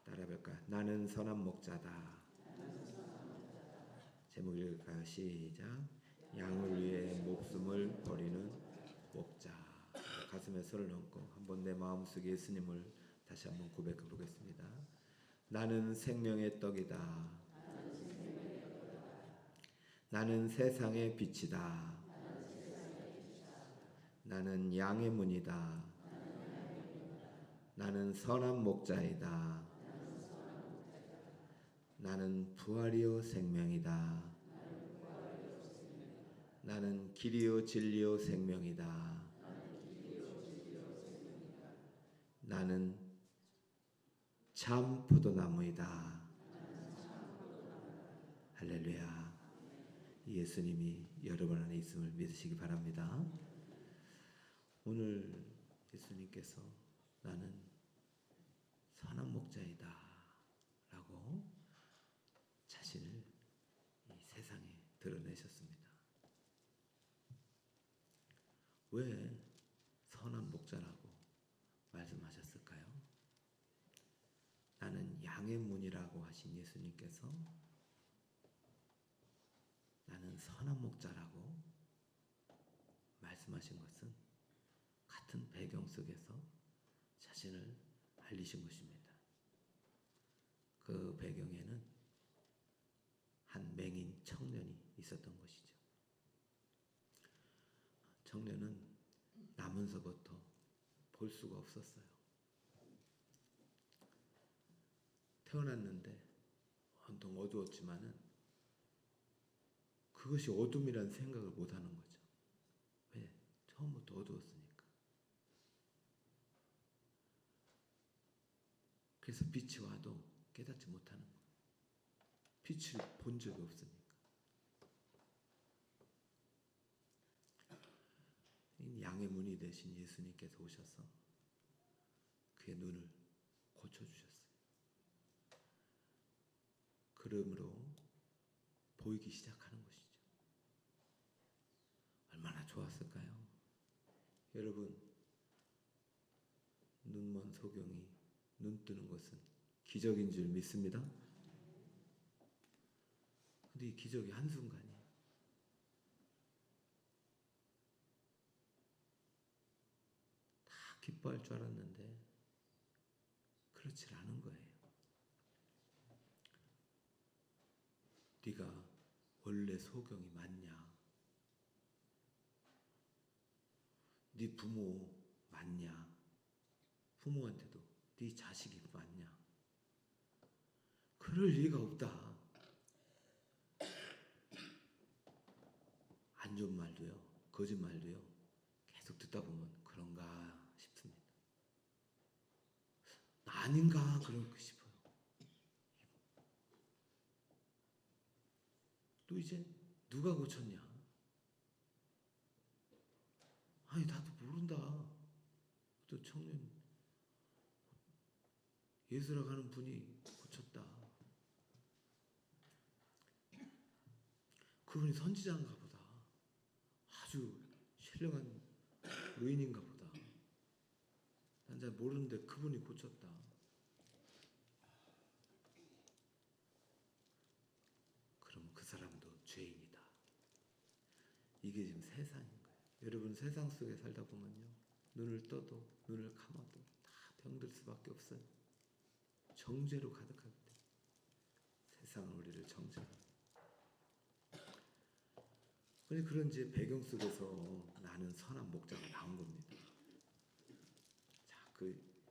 따라해볼까요? 나는 선한 목자다. 제목 읽을까요? 시작. 양을 위해 목숨을 버리는 목자. 가슴에 손을 얹고 한번 내 마음속에 예수님을 다시 한번 고백해 보겠습니다. 나는 생명의 떡이다. 나는 세상의 빛이다. 나는 양의 문이다. 나는 선한 목자이다. 나는 부활이요 생명이다. 나는 길이요 진리요 생명이다. 나는 참 포도나무이다. 할렐루야. 예수님이 여러분 안에 있음을 믿으시기 바랍니다. 오늘 예수님께서 나는 선한 목자이다 라고 자신을 이 세상에 드러내셨습니다. 왜 선한 목자라고 말씀하셨을까요? 나는 양의 문이라고 하신 예수님께서 나는 선한 목자라고 말씀하신 것은 같은 배경 속에서 자신을 알리신 것입니다. 그 배경에는 한 맹인 청년이 있었던 것이죠. 청년은 나면서부터 볼 수가 없었어요. 태어났는데 온통 어두웠지만은 그것이 어둠이라는 생각을 못하는 거죠. 왜? 처음부터 어두웠으니까. 그래서 빛이 와도 깨닫지 못하는 거예요. 빛을 본 적이 없으니까. 양의 문이 되신 예수님께서 오셔서 그의 눈을 고쳐주셨어요. 그러므로 보이기 시작하는 것이죠. 얼마나 좋았을까요? 여러분, 눈먼 소경이 눈 뜨는 것은 기적인 줄 믿습니다. 근데 이 기적이 한순간이에요. 다 기뻐할 줄 알았는데 그렇지 않은 거예요. 네가 원래 소경이 맞냐? 네 부모 맞냐? 부모한테도 네 자식이 맞냐? 그럴 리가 없다. 안 좋은 말도요, 거짓말도요, 계속 듣다 보면 그런가 싶습니다. 나 아닌가 그러고 싶어요. 또 이제 누가 고쳤냐? 아니 나도 모른다. 또 청년 예수라고 하는 분이 고쳤다. 그분이 선지자인가 보다. 아주 신령한 의인인가 보다. 난 잘 모르는데 그분이 고쳤다. 그럼 그 사람도 죄인이다. 이게 지금 세상인 거예요. 여러분 세상 속에 살다 보면요, 눈을 떠도 눈을 감아도 다 병들 수밖에 없어요. 정죄로 가득하기 때문에 세상은 우리를 정죄합니다. 그런 이제 배경 속에서 나는 선한 목자가 나온 겁니다. 자,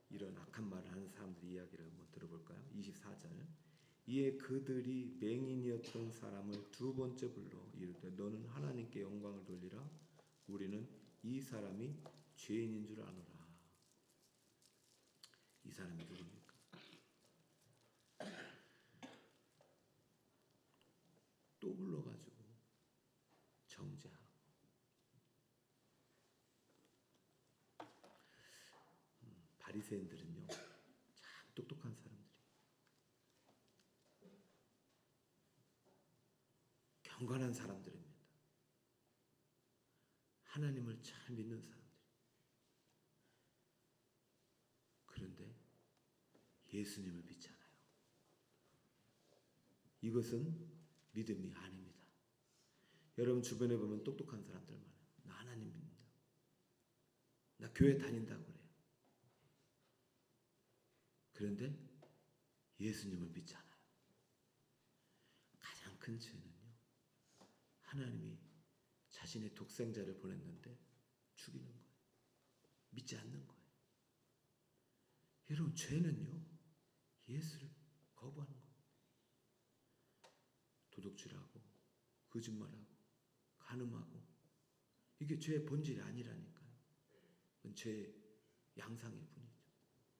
이런 악한 말을 하는 사람들의 이야기를 한번 들어볼까요? 24절. 이에 그들이 맹인이었던 사람을 두 번째 불러 이르되 너는 하나님께 영광을 돌리라. 우리는 이 사람이 죄인인 줄 아노라. 이 사람이 누굽니까? 또 불러가지고 정죄하고. 바리새인들은요, 참 똑똑한 사람들이, 경건한 사람들입니다. 하나님을 잘 믿는 사람들. 그런데 예수님을 믿지 않아요. 이것은 믿음이 아닙니다. 여러분 주변에 보면 똑똑한 사람들 많아요. 나 하나님 믿는다. 나 교회 다닌다고 그래요. 그런데 예수님을 믿지 않아요. 가장 큰 죄는요, 하나님이 자신의 독생자를 보냈는데 죽이는 거예요. 믿지 않는 거예요. 여러분 죄는요, 예수를 거부하는 거예요. 도둑질하고 거짓말하고 간음하고, 이게 죄의 본질이 아니라니까요. 그건 죄의 양상일 뿐이죠.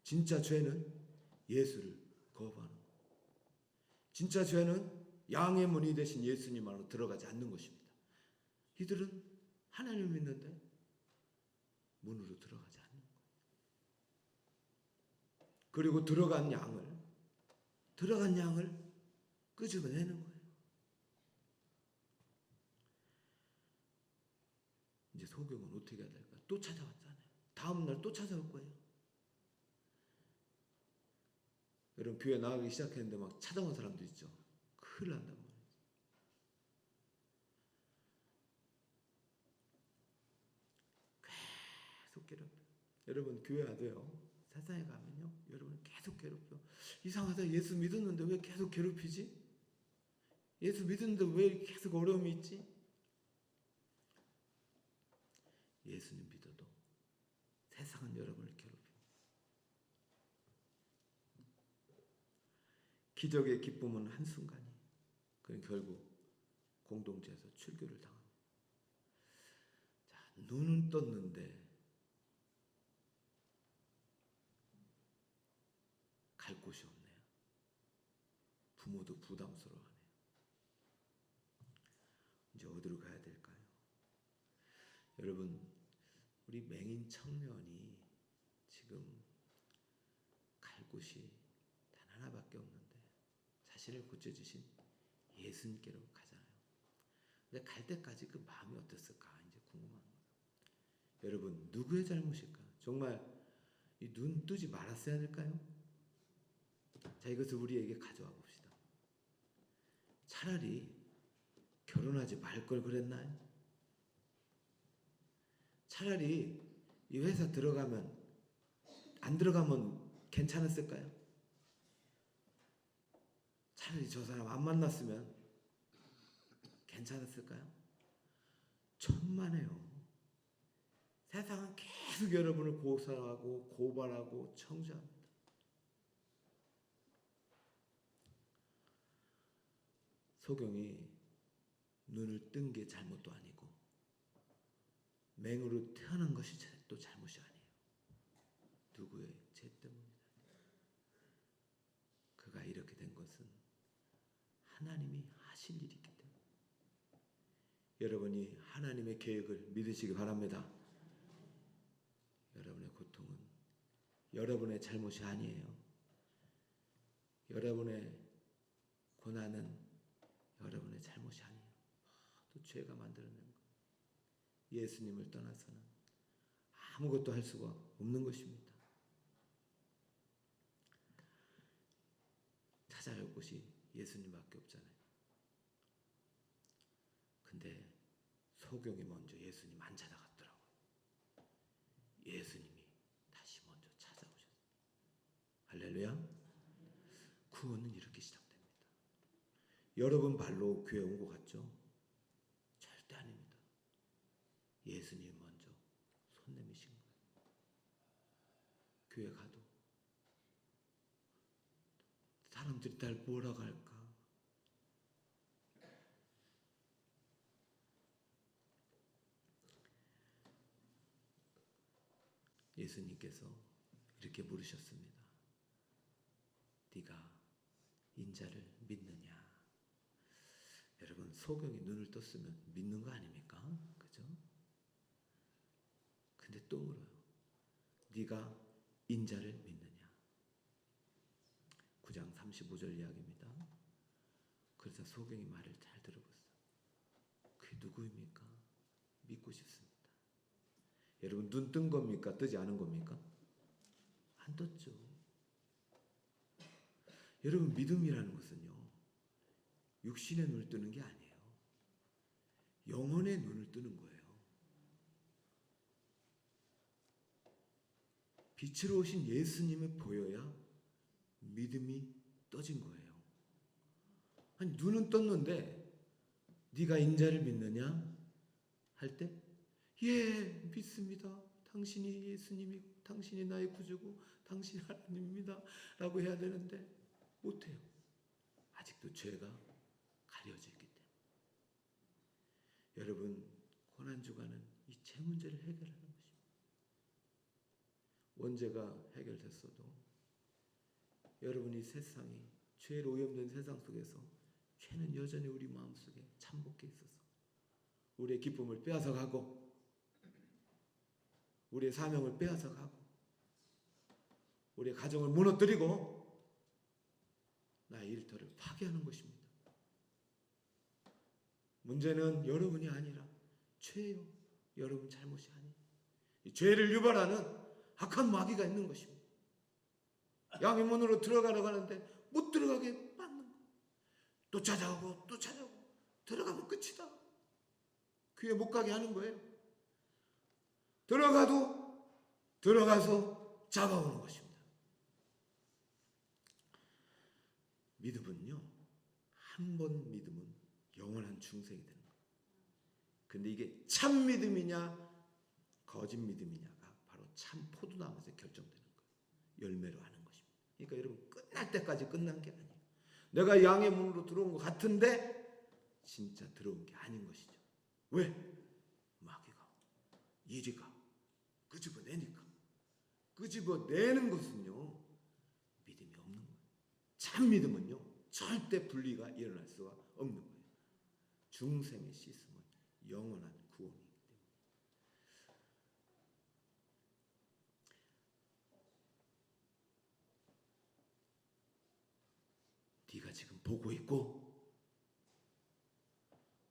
진짜 죄는 예수를 거부하는 거예요. 진짜 죄는 양의 문이 되신 예수님 안으로 들어가지 않는 것입니다. 이들은 하나님을 믿는데 문으로 들어가지 않는 거예요. 그리고 들어간 양을 끄집어내는 거예요. 이제 소경은 어떻게 해야 될까? 또 찾아왔잖아요. 다음 날 또 찾아올 거예요. 여러분 교회 나가기 시작했는데 막 찾아온 사람도 있죠. 큰일 난단 말이에요. 계속 괴롭혀요. 여러분 교회 와도요, 세상에 가면요, 여러분 계속 괴롭혀. 이상하다. 예수 믿었는데 왜 계속 괴롭히지? 예수 믿었는데 왜 계속 어려움이 있지? 예수님 믿어도 세상은 여러분을 괴롭힙니다. 기적의 기쁨은 한순간이, 그는 결국 공동체에서 출교를 당합니다. 자, 눈은 떴는데 갈 곳이 없네요. 부모도 부담스러워하네요. 이제 어디로 가야 될까요? 여러분, 우리 맹인 청년이 지금 갈 곳이 단 하나밖에 없는데 자신을 고쳐주신 예수님께로 가잖아요. 근데 갈 때까지 그 마음이 어땠을까 이제 궁금한 거예요. 여러분 누구의 잘못일까? 정말 이 눈 뜨지 말았어야 될까요? 자, 이것을 우리에게 가져와 봅시다. 차라리 결혼하지 말 걸 그랬나요? 차라리 이 회사 안 들어가면 괜찮았을까요? 차라리 저 사람 안 만났으면 괜찮았을까요? 천만에요. 세상은 계속 여러분을 고사하고 고발하고 청구합니다. 소경이 눈을 뜬 게 잘못도 아니고 맹으로 태어난 것이 또 잘못이 아니에요. 누구의 죄 때문이다. 그가 이렇게 된 것은 하나님이 하실 일이기 때문에. 여러분이 하나님의 계획을 믿으시기 바랍니다. 여러분의 고통은 여러분의 잘못이 아니에요. 여러분의 고난은 여러분의 잘못이 아니에요. 또 죄가 만들어낸 거예요. 예수님을 떠나서는 아무것도 할 수가 없는 것입니다. 찾아갈 곳이 예수님밖에 없잖아요. 근데 소경이 먼저 예수님 안 찾아갔더라고요. 예수님이 다시 먼저 찾아오셨어요. 할렐루야. 구원은 이렇게 시작됩니다. 여러분 발로 교회 온 것 같죠? 절대 아닙니다. 예수님 먼저 손 내미신 거예요. 교회 가도 사람들이 날 뭐라고 할까? 예수님께서 이렇게 물으셨습니다. 네가 인자를 믿느냐? 여러분 소경이 눈을 떴으면 믿는 거 아닙니까? 그죠? 근데 또 물어요. 네가 인자를 믿느냐? 9장 35절 이야기입니다. 그래서 소경이 말을 잘 들어봤어요. 그게 누구입니까? 믿고 싶습니다. 여러분 눈 뜬 겁니까? 뜨지 않은 겁니까? 안 떴죠. 여러분 믿음이라는 것은요, 육신의 눈을 뜨는 게 아니에요. 영혼의 눈을 뜨는 거예요. 빛으로 오신 예수님을 보여야 믿음이 떠진 거예요. 아니, 눈은 떴는데 네가 인자를 믿느냐? 할 때 예, 믿습니다. 당신이 예수님이고 당신이 나의 구주고 당신이 하나님입니다 라고 해야 되는데 못해요. 아직도 죄가 가려져 있기 때문에. 여러분, 고난주간은 이 죄 문제를 해결하는 것입니다. 원죄가 해결됐어도 여러분이 세상이 죄로 오염된 세상 속에서 죄는 여전히 우리 마음속에 참복해 있어서 우리의 기쁨을 빼앗아가고 우리의 사명을 빼앗아가고 우리의 가정을 무너뜨리고 나의 일터를 파괴하는 것입니다. 문제는 여러분이 아니라 죄예요. 여러분 잘못이 아니에요. 이 죄를 유발하는 악한 마귀가 있는 것입니다. 양의 문으로 들어가려고 하는데 못 들어가게 막는 거예요. 또 찾아오고 또 찾아오고 들어가면 끝이다. 귀에 못 가게 하는 거예요. 들어가서 잡아오는 것입니다. 믿음은요, 한 번 믿음은 영원한 중생이 되는 거예요. 근데 이게 참 믿음이냐 거짓 믿음이냐가 바로 참 포도나무에서 결정되는 거예요. 열매로 하는 것입니다. 그러니까 여러분, 끝날 때까지 끝난 게 아니에요. 내가 양의 문으로 들어온 것 같은데 진짜 들어온 게 아닌 것이죠. 왜? 마귀가 이리가 끄집어내니까. 끄집어내는 것은요, 믿음이 없는 거예요. 참 믿음은요, 절대 분리가 일어날 수가 없는 거예요. 중생의 씻음은 영원한 구원이기 때문에. 네가 지금 보고 있고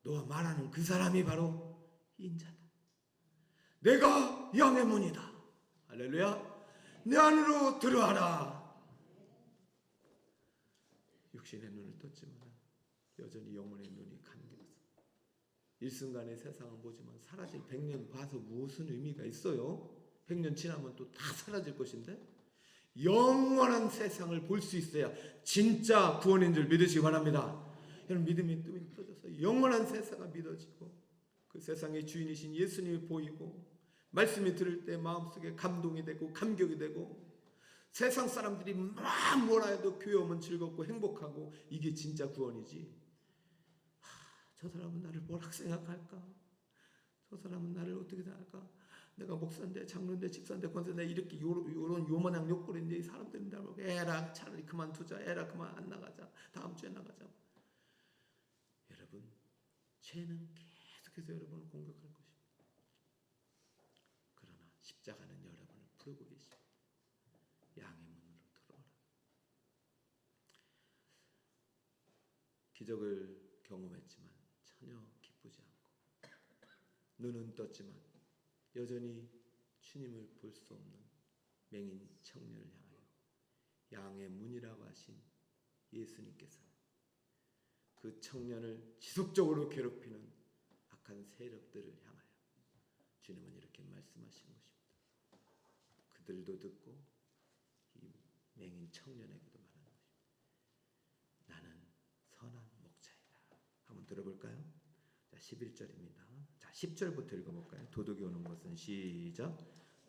너와 말하는 그 사람이 바로 인자다. 내가 양의 문이다. 할렐루야. 내 안으로 들어와라. 육신의 눈을 떴지만 여전히 영혼의 눈이 감겨서 일순간에 세상은 보지만 사라질 100년 봐서 무슨 의미가 있어요? 100년 지나면 또 다 사라질 것인데 영원한 세상을 볼 수 있어야 진짜 구원인 줄 믿으시기 바랍니다. 여러분, 믿음이 뜸이 떠져서 영원한 세상이 믿어지고 그 세상의 주인이신 예수님이 보이고 말씀이 들을 때 마음속에 감동이 되고 감격이 되고 세상 사람들이 막 뭐라 해도 교회 오면 즐겁고 행복하고 이게 진짜 구원이지. 저 사람은 나를 뭐라 생각할까? 저 사람은 나를 어떻게 생각할까? 내가 목사인데 장로인데 집사인데 권사인데 이렇게 요런 요만한 욕구인데 이 사람들은 다 보고 에라 차라리 그만두자. 에라 그만 안 나가자. 다음 주에 나가자. 여러분, 죄는 계속해서 여러분을 공격할 것입니다. 그러나 십자가는 여러분을 부르고 계십니다. 양의 문으로 들어오라. 기적을 경험했지만 전혀 기쁘지 않고 눈은 떴지만 여전히 주님을 볼 수 없는 맹인 청년을 향하여 양의 문이라고 하신 예수님께서는 그 청년을 지속적으로 괴롭히는 악한 세력들을 향하여 주님은 이렇게 말씀하시는 것입니다. 그들도 듣고 이 맹인 청년에게도 말하는 것입니다. 나는 선한 목자이다. 한번 들어볼까요? 자, 11절입니다. 자, 10절부터 읽어볼까요? 도둑이 오는 것은 시작.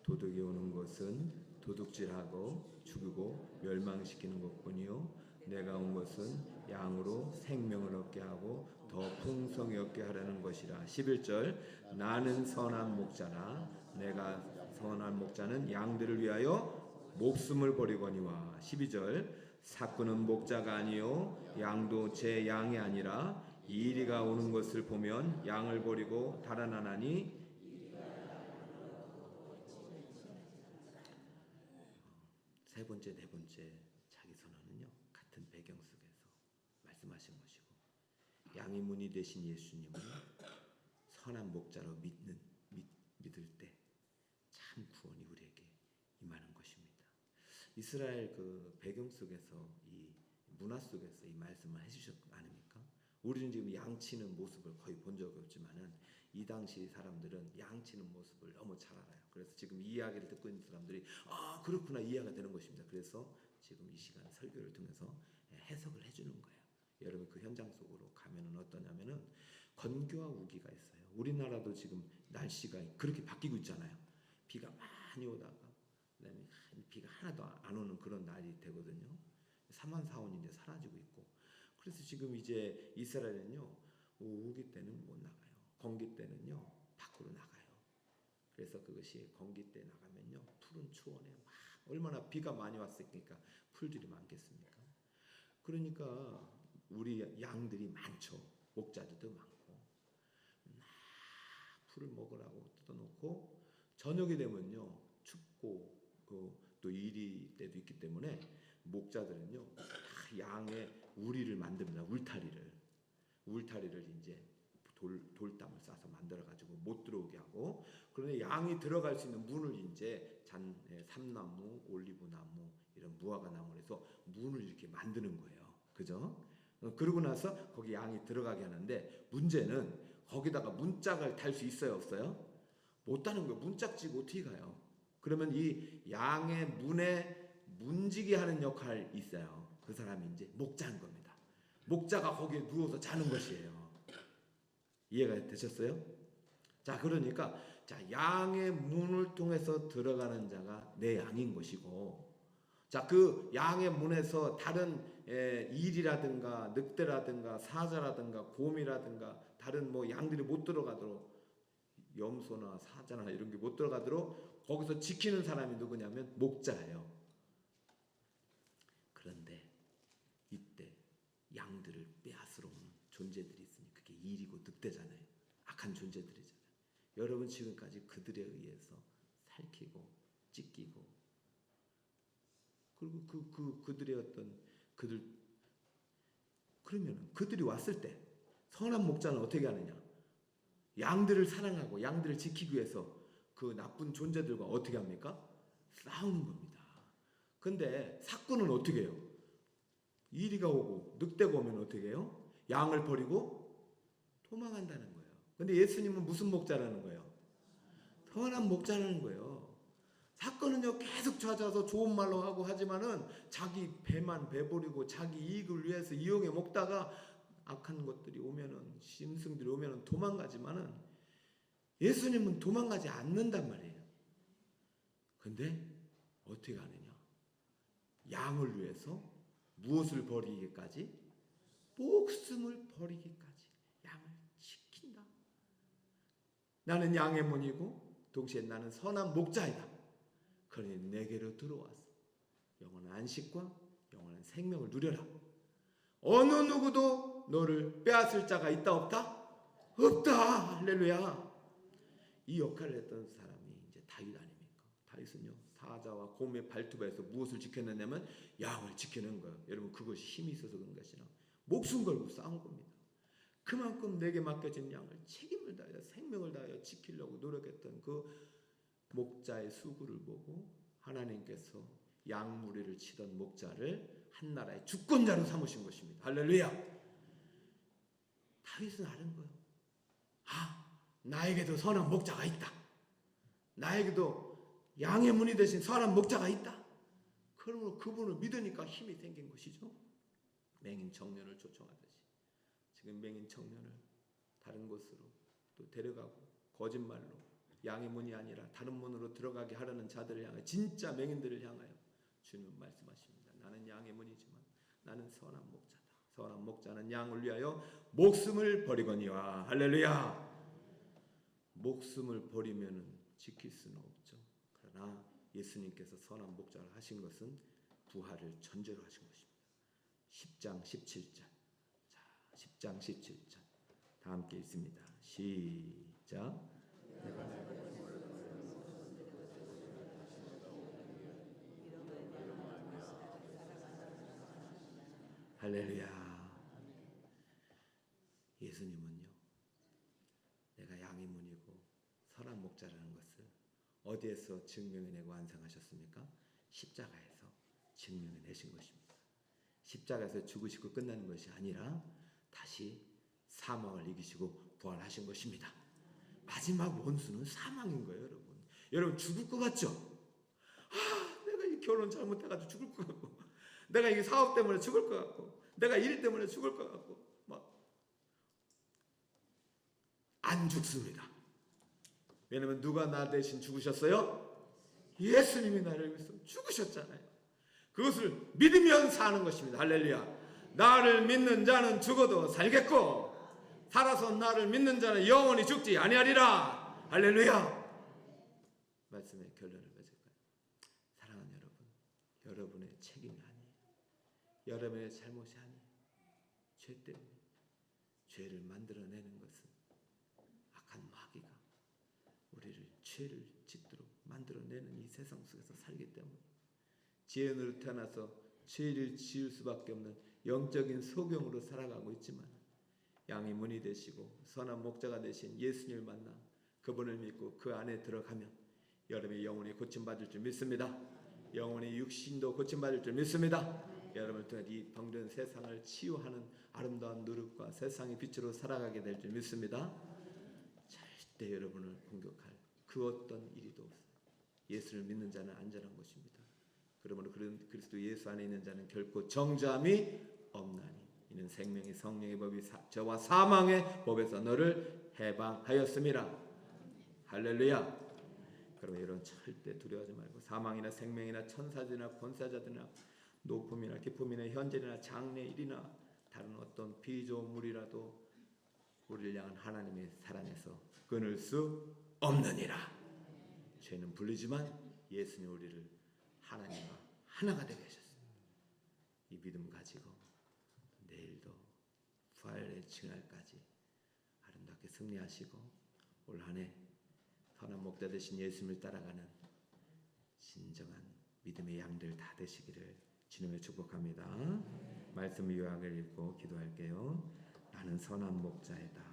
도둑이 오는 것은 도둑질하고 죽이고 멸망시키는 것뿐이요 내가 온 것은 양으로 생명을 얻게 하고 더 풍성히 얻게 하려는 것이라. 11절. 나는 선한 목자라. 내가 선한 목자는 양들을 위하여 목숨을 버리거니와. 12절. 삭구는 목자가 아니요 양도 제 양이 아니라 이리가 오는 것을 보면 양을 버리고 달아나나니. 세 번째, 네 번째 자기 선언은요, 같은 배경 속에서 말씀하신 것이고, 양의 문이 되신 예수님을 선한 목자로 믿을 때 참 구원이 우리에게 임하는 것입니다. 이스라엘 그 배경 속에서 이 문화 속에서 이 말씀을 해주셨지 않습니까? 우리는 지금 양치는 모습을 거의 본 적이 없지만은 이 당시 사람들은 양치는 모습을 너무 잘 알아요. 그래서 지금 이 이야기를 듣고 있는 사람들이 아 그렇구나 이해가 되는 것입니다. 그래서 지금 이 시간 설교를 통해서 해석을 해주는 거예요. 여러분 그 현장 속으로 가면은 어떠냐면은 건교와 우기가 있어요. 우리나라도 지금 날씨가 그렇게 바뀌고 있잖아요. 비가 많이 오다가 그다음에 비가 하나도 안 오는 그런 날이 되거든요. 사만사원이 이제 사라지고 있고 그래서 지금 이제 이스라엘은요 우기 때는 못 나가요. 건기 때는요 밖으로 나가요. 그래서 그것이 건기 때 나가면요 푸른 초원에 막 얼마나 비가 많이 왔으니까 풀들이 많겠습니까? 그러니까 우리 양들이 많죠. 목자들도 많고 막 풀을 먹으라고 뜯어놓고 저녁이 되면요 춥고 또 일이 때도 있기 때문에 목자들은요 양의 우리를 만듭니다. 울타리를 이제 돌담을 싸서 만들어 가지고 못 들어오게 하고 그런데 양이 들어갈 수 있는 문을 이제 삼나무, 올리브나무 이런 무화과 나무로 해서 문을 이렇게 만드는 거예요. 그죠? 그러고 나서 거기 양이 들어가게 하는데 문제는 거기다가 문짝을 달 수 있어요, 없어요? 못 다는 거예요. 문짝지고 어떻게 가요? 그러면 이 양의 문에 문지기 하는 역할이 있어요. 그 사람이 이제 목자인 겁니다. 목자가 거기에 누워서 자는 것이에요. 이해가 되셨어요? 자, 그러니까 자, 양의 문을 통해서 들어가는 자가 내 양인 것이고 자, 그 양의 문에서 다른 일이라든가 늑대라든가 사자라든가 곰이라든가 다른 뭐 양들이 못 들어가도록 염소나 사자나 이런 게 못 들어가도록 거기서 지키는 사람이 누구냐면 목자예요. 그런데 이때 양들을 빼앗으러 오는 존재들이 있으니 그게 일이고 늑대잖아요. 악한 존재들이잖아요. 여러분 지금까지 그들에 의해서 살키고 찢기고 그리고 그들의 어떤 그러면 그들이 왔을 때 선한 목자는 어떻게 하느냐? 양들을 사랑하고 양들을 지키기 위해서 그 나쁜 존재들과 어떻게 합니까? 싸우는 겁니다. 근데 사건은 어떻게 해요? 이리가 오고 늑대가 오면 어떻게 해요? 양을 버리고 도망간다는 거예요. 근데 예수님은 무슨 목자라는 거예요? 선한 목자라는 거예요. 사건은요 계속 찾아서 좋은 말로 하고 하지만은 자기 배만 배부리고 자기 이익을 위해서 이용해 먹다가 악한 것들이 오면은 짐승들이 오면은 도망가지만은 예수님은 도망가지 않는단 말이에요. 근데 어떻게 하느냐? 양을 위해서 무엇을 버리기까지? 목숨을 버리기까지 양을 지킨다. 나는 양의 문이고 동시에 나는 선한 목자이다. 그러니 내게로 들어와서 영원한 안식과 영원한 생명을 누려라. 어느 누구도 너를 빼앗을 자가 있다 없다? 없다. 할렐루야. 이 역할을 했던 사람이 이제 다윗 아닙니까? 다윗은요 사자와 곰의 발톱에서 무엇을 지켰느냐면 양을 지키는 거예요. 여러분 그것이 힘이 있어서 그런 것이 아니라 목숨 걸고 싸운 겁니다. 그만큼 내게 맡겨진 양을 책임을 다하여 생명을 다하여 지키려고 노력했던 그 목자의 수고를 보고 하나님께서 양무리를 치던 목자를 한 나라의 주권자로 삼으신 것입니다. 할렐루야. 다윗은 아는 거예요. 아, 나에게도 선한 목자가 있다. 나에게도 양의 문이 되신 선한 목자가 있다. 그러므로 그분을 믿으니까 힘이 생긴 것이죠. 맹인 청년을 초청하듯이 지금 맹인 청년을 다른 곳으로 또 데려가고 거짓말로 양의 문이 아니라 다른 문으로 들어가게 하려는 자들을 향해 진짜 맹인들을 향하여 주님은 말씀하십니다. 나는 양의 문이지만 나는 선한 목자다. 선한 목자는 양을 위하여 목숨을 버리거니와. 할렐루야. 목숨을 버리면 지킬 수는 없죠. 그러나 예수님께서 선한 목자를 하신 것은 부활을 전제로 하신 것입니다. 10장 17절. 자, 10장 17절. 다 함께 읽습니다. 시작. 할렐루야. 예수님은요 내가 양의 문이고 선한 목자라는 것을 어디에서 증명해내고 완성하셨습니까? 십자가에서 증명해내신 것입니다. 십자가에서 죽으시고 끝나는 것이 아니라 다시 사망을 이기시고 부활하신 것입니다. 마지막 원수는 사망인 거예요, 여러분. 여러분 죽을 것 같죠? 내가 이 결혼 잘못해가지고 죽을 것 같고, 내가 이 사업 때문에 죽을 것 같고, 내가 일 때문에 죽을 것 같고, 안 죽습니다. 왜냐면 누가 나 대신 죽으셨어요? 예수님이 나를 위해서 죽으셨잖아요. 그것을 믿으면 사는 것입니다. 할렐루야. 나를 믿는 자는 죽어도 살겠고 살아서 나를 믿는 자는 영원히 죽지 아니하리라. 할렐루야. 말씀의 결론을 맺을까요? 사랑하는 여러분, 여러분의 책임이 아니에요. 여러분의 잘못이 아니에요. 죄 때문에. 죄를 만들어내는 것은 악한 마귀가 우리를 죄를 짓도록 만들어내는 이 세상 속에서 살기 때문에 죄인으로 태어나서 죄를 지을 수밖에 없는 영적인 소경으로 살아가고 있지만, 양의 문이 되시고 선한 목자가 되신 예수님을 만나 그분을 믿고 그 안에 들어가면 여러분의 영혼이 고침받을 줄 믿습니다. 영혼의 육신도 고침받을 줄 믿습니다. 여러분을 통해 이 병든 세상을 치유하는 아름다운 누룩과 세상의 빛으로 살아가게 될 줄 믿습니다. 절대 여러분을 공격할 그 어떤 일이도 없어요. 예수를 믿는 자는 안전한 것입니다. 그러므로 그리스도 예수 안에 있는 자는 결코 정죄함이 없나니 이는 생명의 성령의 법이 저와 사망의 법에서 너를 해방하였음이라. 할렐루야. 그러면 여러분 절대 두려워하지 말고 사망이나 생명이나 천사들이나 권사자들이나 높음이나 깊음이나 현재나 장래일이나 다른 어떤 피조물이라도 우리를 향한 하나님의 사랑에서 끊을 수 없느니라. 죄는 불리지만 예수님 우리를 하나님과 하나가 되게 하셨습니다. 이 믿음 가지고 내일도 부활의 징날까지 아름답게 승리하시고 올 한 해 선한 목자 되신 예수님을 따라가는 진정한 믿음의 양들 다 되시기를 주님의 축복합니다. 말씀 요약을 읽고 기도할게요. 나는 선한 목자이다.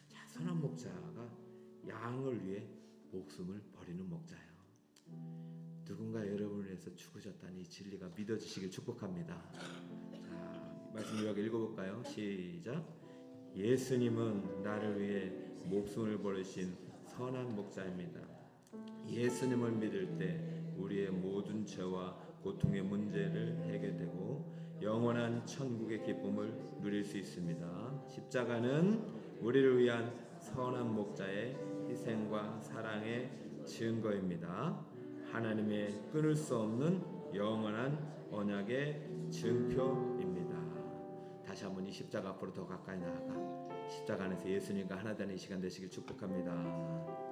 자, 선한 목자가 양을 위해 목숨을 버리는 목자예요. 누군가 여러분을 위해서 죽으셨다는 이 진리가 믿어지시길 축복합니다. 자, 말씀 요약 읽어볼까요? 시작. 예수님은 나를 위해 목숨을 버리신 선한 목자입니다. 예수님을 믿을 때 우리의 모든 죄와 고통의 문제를 해결되고 영원한 천국의 기쁨을 누릴 수 있습니다. 십자가는 우리를 위한 선한 목자의 희생과 사랑의 증거입니다. 하나님의 끊을 수 없는 영원한 언약의 증표입니다. 다시 한번 이 십자가 앞으로 더 가까이 나아가 십자가 안에서 예수님과 하나 되는 이 시간 되시길 축복합니다.